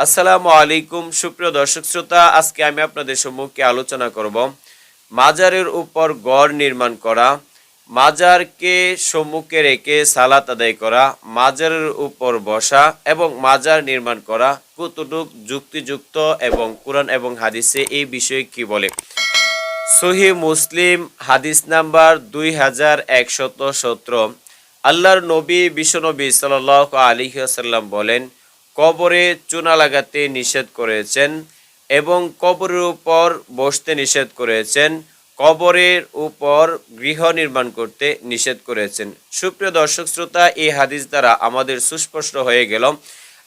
আসসালামু আলাইকুম সুপ্রিয় দর্শক শ্রোতা, আজকে আমি আপনাদের সম্মুখে আলোচনা করব মাজারের উপর গড় নির্মাণ করা, মাজারকে সম্মুখে রেখে সালাত আদায় করা, মাজারের উপর বসা এবং মাজার নির্মাণ করা কতটুক যুক্তিযুক্ত এবং কুরআন এবং হাদিসে এই বিষয়ে কি বলে। সহিহ মুসলিম হাদিস নাম্বার 2117। আল্লাহর নবী বিশ্বনবী সাল্লাল্লাহু আলাইহি ওয়াসাল্লাম বলেন, কবরে চুনা লাগাতে নিষেধ করেছেন এবং কবরের উপর বসতে নিষেধ করেছেন, কবরের উপর গৃহ নির্মাণ করতে নিষেধ করেছেন। সুপ্রিয় দর্শক শ্রোতা, এই হাদিস দ্বারা আমাদের সুস্পষ্ট হয়ে গেল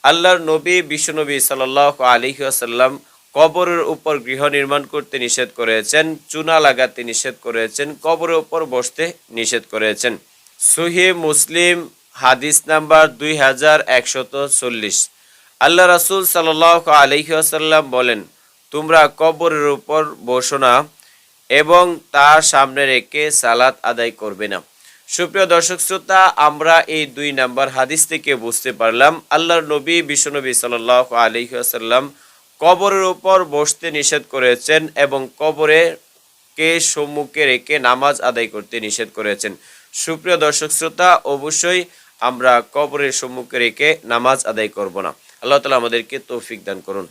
আল্লাহর নবী বিশ্বনবী সাল্লাল্লাহু আলাইহি ওয়াসাল্লাম কবরের উপর গৃহ নির্মাণ করতে নিষেধ করেছেন, চুনা লাগাতে নিষেধ করেছেন, কবরের উপর বসতে নিষেধ করেছেন। সহিহ মুসলিম হাদিস নাম্বার 2140। আল্লাহ রাসূল সাল্লাল্লাহু আলাইহি ওয়াসাল্লাম বলেন, তোমরা কবরের উপর বসো না এবং তার সামনে রেখে সালাত আদায় করবে না। সুপ্রিয় দর্শক শ্রোতা, আমরা এই 2 নাম্বার হাদিস থেকে বুঝতে পারলাম আল্লাহর নবী বিশ্বনবী সাল্লাল্লাহু আলাইহি ওয়াসাল্লাম কবরের উপর বসতে নিষেধ করেছেন এবং কবরকে সম্মুখে রেখে নামাজ আদায় করতে নিষেধ করেছেন। সুপ্রিয় দর্শক শ্রোতা, অবশ্যই আমরা কবরের সম্মুখে রেখে নামাজ আদায় করব না। আল্লাহ তাআলা আমাদেরকে তৌফিক দান করুন।